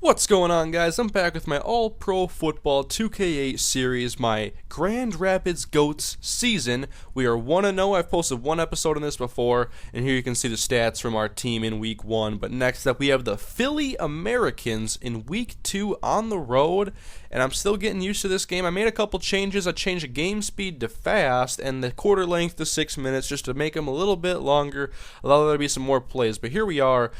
What's going on, guys? I'm back with my All-Pro Football 2K8 series, my Grand Rapids Goats season. We are 1-0. I've posted one episode on this before, and here you can see the stats from our team in Week 1. But next up, we have the Philly Americans in Week 2 on the road, and I'm still getting used to this game. I made a couple changes. I changed the game speed to fast and the quarter length to 6 minutes just to make them a little bit longer, allow there to be some more plays. But here we are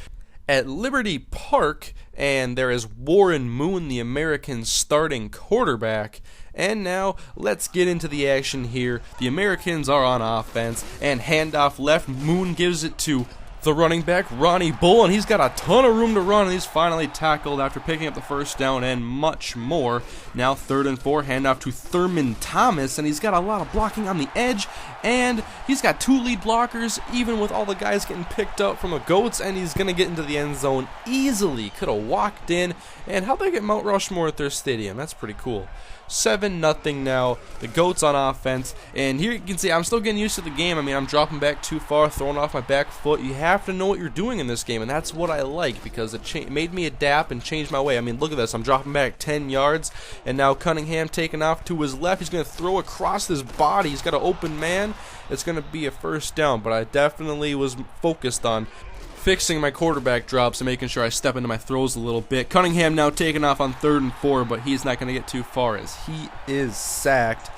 at Liberty Park, and there is Warren Moon, the Americans' starting quarterback. And now, let's get into the action here. The Americans are on offense, and handoff left. Moon gives it to the running back, Ronnie Bull, and he's got a ton of room to run, and he's finally tackled after picking up the first down and much more. Now 3rd and 4, handoff to Thurman Thomas, and he's got a lot of blocking on the edge, and he's got 2 lead blockers, even with all the guys getting picked up from the Goats, and he's going to get into the end zone easily. Could have walked in, and how'd they get Mount Rushmore at their stadium? That's pretty cool. 7-0 now, the Goats on offense, and here you can see I'm still getting used to the game. I mean, I'm dropping back too far, throwing off my back foot. You have to know what you're doing in this game, and that's what I like, because it made me adapt and change my way. I mean, look at this. I'm dropping back 10 yards, and now Cunningham taking off to his left. He's going to throw across his body. He's got an open man. It's going to be a first down, but I definitely was focused on fixing my quarterback drops and making sure I step into my throws a little bit. Cunningham now taking off on 3rd and 4, but he's not going to get too far as he is sacked.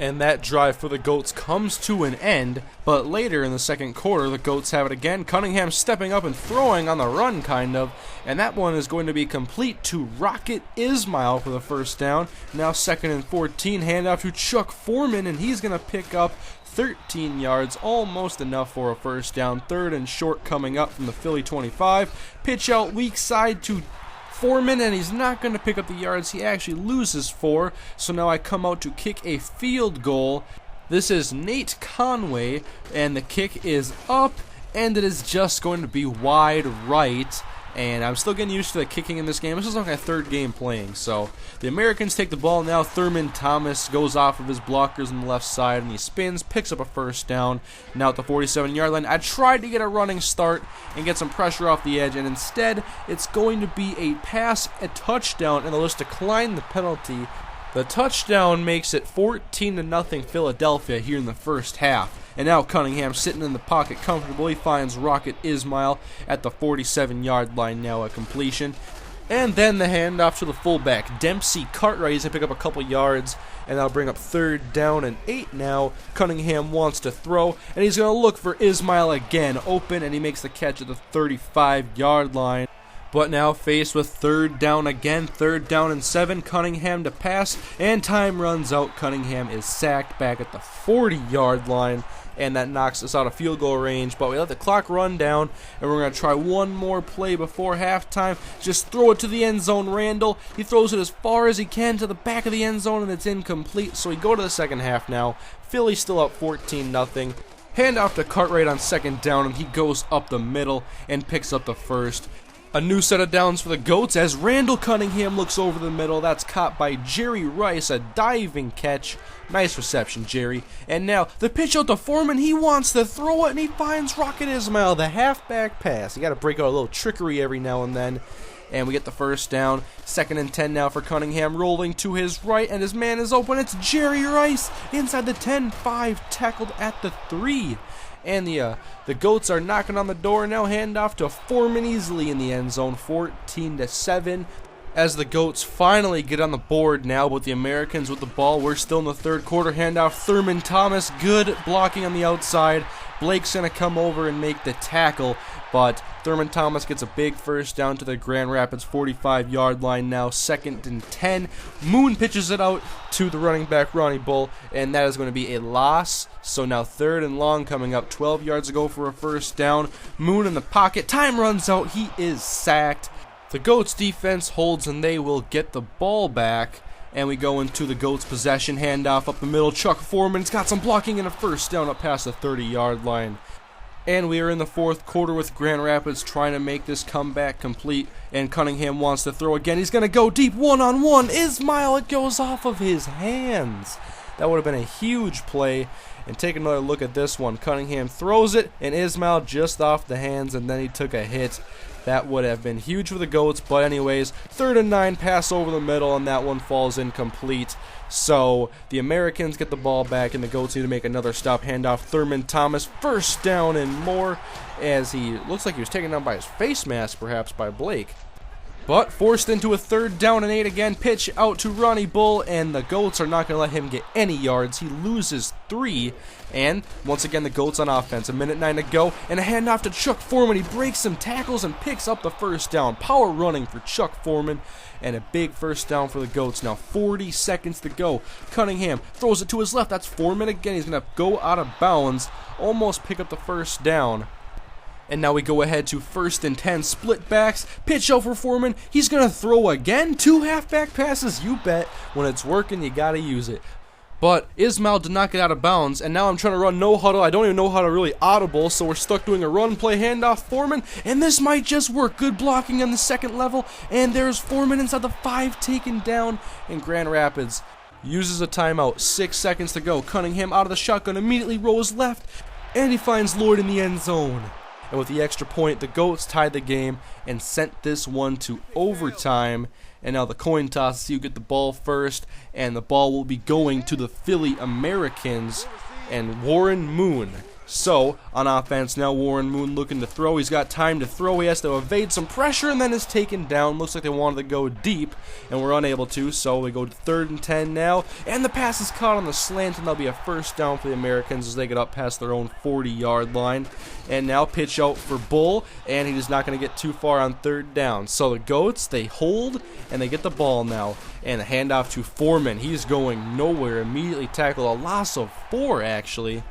And that drive for the Goats comes to an end, but later in the second quarter, the Goats have it again. Cunningham stepping up and throwing on the run, kind of, and that one is going to be complete to Rocket Ismail for the first down. Now 2nd and 14, handoff to Chuck Foreman, and he's going to pick up 13 yards, almost enough for a first down. 3rd and short coming up from the Philly 25. Pitch out weak side to Foreman, and he's not going to pick up the yards. He actually loses 4, so now I come out to kick a field goal. This is Nate Conway, and the kick is up, and it is just going to be wide right. And I'm still getting used to the kicking in this game. This is like my 3rd game playing. So the Americans take the ball now. Thurman Thomas goes off of his blockers on the left side, and he spins, picks up a first down. Now at the 47-yard line, I tried to get a running start and get some pressure off the edge, and instead it's going to be a pass, a touchdown, and they'll just decline the penalty. The touchdown makes it 14-0 Philadelphia here in the first half. And now Cunningham sitting in the pocket comfortably finds Rocket Ismail at the 47-yard line, now a completion. And then the handoff to the fullback, Dempsey Cartwright. He's going to pick up a couple yards, and that'll bring up 3rd down and 8 now. Cunningham wants to throw, and he's going to look for Ismail again, open, and he makes the catch at the 35-yard line. But now faced with 3rd down again, 3rd down and 7, Cunningham to pass, and time runs out. Cunningham is sacked back at the 40-yard line, and that knocks us out of field goal range. But we let the clock run down, and we're going to try one more play before halftime. Just throw it to the end zone. Randall, he throws it as far as he can to the back of the end zone, and it's incomplete. So we go to the second half now. Philly still up 14-0. Handoff to Cartwright on 2nd down, and he goes up the middle and picks up the first. A new set of downs for the Goats as Randall Cunningham looks over the middle. That's caught by Jerry Rice, a diving catch. Nice reception, Jerry. And now the pitch out to Foreman. He wants to throw it, and he finds Rocket Ismail, the halfback pass. You got to break out a little trickery every now and then. And we get the first down. 2nd and 10 now for Cunningham, rolling to his right, and his man is open. It's Jerry Rice inside the 10-5, tackled at the 3. And the Goats are knocking on the door now. Handoff to Foreman easily in the end zone, 14-7. As the Goats finally get on the board now, but the Americans with the ball. We're still in the 3rd quarter. Handoff Thurman Thomas, good blocking on the outside. Blake's going to come over and make the tackle, but Thurman Thomas gets a big first down to the Grand Rapids 45-yard line now, 2nd and 10. Moon pitches it out to the running back, Ronnie Bull, and that is going to be a loss. So now 3rd and long coming up, 12 yards ago for a first down. Moon in the pocket. Time runs out. He is sacked. The Goats defense holds, and they will get the ball back. And we go into the Goats' possession, handoff up the middle. Chuck Foreman's got some blocking and a first down up past the 30-yard line. And we are in the 4th quarter with Grand Rapids trying to make this comeback complete. And Cunningham wants to throw again. He's going to go deep one-on-one. Ismail, it goes off of his hands. That would have been a huge play. And take another look at this one. Cunningham throws it, and Ismail just off the hands, and then he took a hit. That would have been huge for the Goats, but anyways, 3rd and 9, pass over the middle, and that one falls incomplete. So the Americans get the ball back, and the Goats need to make another stop. Handoff Thurman Thomas, 1st down and more, as he looks like he was taken down by his face mask, perhaps by Blake. But forced into a 3rd down and 8 again, pitch out to Ronnie Bull, and the Goats are not going to let him get any yards. He loses 3, and once again the Goats on offense. 1:09 to go, and a handoff to Chuck Foreman. He breaks some tackles and picks up the 1st down. Power running for Chuck Foreman, and a big 1st down for the Goats. Now 40 seconds to go. Cunningham throws it to his left. That's Foreman again. He's going to go out of bounds, almost pick up the 1st down. And now we go ahead to 1st and 10, split backs, pitch out for Foreman. He's going to throw again. 2 halfback passes, you bet. When it's working, you got to use it. But Ismail did not get out of bounds, and now I'm trying to run no huddle. I don't even know how to really audible, so we're stuck doing a run play handoff Foreman, and this might just work. Good blocking on the 2nd level, and there's Foreman inside the 5, taken down, and Grand Rapids uses a timeout. 6 seconds to go. Cunningham out of the shotgun, immediately rolls left, and he finds Lloyd in the end zone. And with the extra point, the Goats tied the game and sent this one to overtime. And now the coin toss, see who get the ball first. And the ball will be going to the Philly Americans and Warren Moon. So, on offense now, Warren Moon looking to throw. He's got time to throw. He has to evade some pressure and then is taken down. Looks like they wanted to go deep and were unable to. So we go to 3rd and 10 now. And the pass is caught on the slant, and that'll be a 1st down for the Americans as they get up past their own 40-yard line. And now pitch out for Bull, and he is not going to get too far on 3rd down. So the Goats, they hold, and they get the ball now. And a handoff to Foreman. He's going nowhere. Immediately tackled. A loss of 4, actually.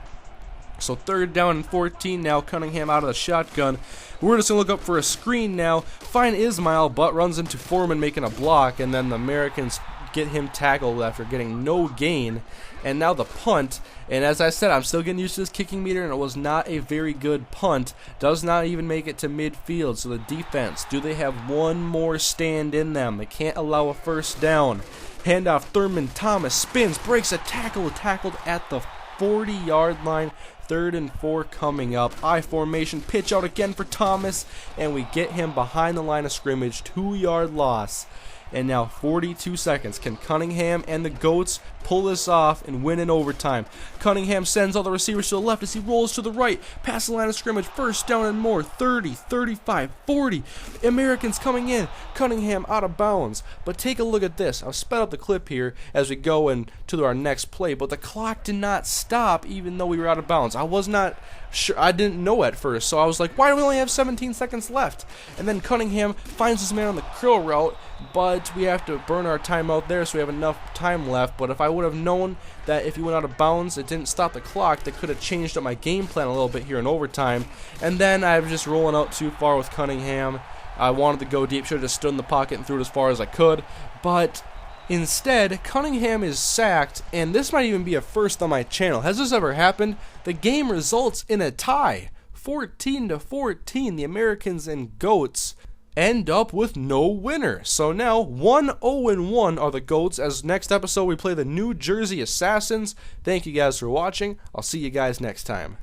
So 3rd down and 14 now. Cunningham out of the shotgun. We're just going to look up for a screen now. Find Ismail, but runs into Foreman making a block. And then the Americans get him tackled after getting no gain. And now the punt. And as I said, I'm still getting used to this kicking meter, and it was not a very good punt. Does not even make it to midfield. So the defense, do they have one more stand in them? They can't allow a 1st down. Handoff Thurman Thomas spins, breaks a tackle, tackled at the 40-yard line. 3rd and 4 coming up. I formation, pitch out again for Thomas, and we get him behind the line of scrimmage. 2-yard loss. And now 42 seconds. Can Cunningham and the Goats pull this off and win in overtime? Cunningham sends all the receivers to the left as he rolls to the right. Past the line of scrimmage. 1st down and more. 30, 35, 40. Americans coming in. Cunningham out of bounds. But take a look at this. I'll sped up the clip here as we go into our next play. But the clock did not stop even though we were out of bounds. I was not sure. I didn't know at first. So I was like, why do we only have 17 seconds left? And then Cunningham finds his man on the curl route. But we have to burn our timeout there, so we have enough time left. But if I would have known that if he went out of bounds, it didn't stop the clock, that could have changed up my game plan a little bit here in overtime. And then I was just rolling out too far with Cunningham. I wanted to go deep, should have just stood in the pocket and threw it as far as I could. But instead, Cunningham is sacked, and this might even be a first on my channel. Has this ever happened? The game results in a tie. 14-14, the Americans and Goats end up with no winner. So now 1-0-1 are the Goats, as next episode we play the New Jersey Assassins. Thank you guys for watching. I'll see you guys next time.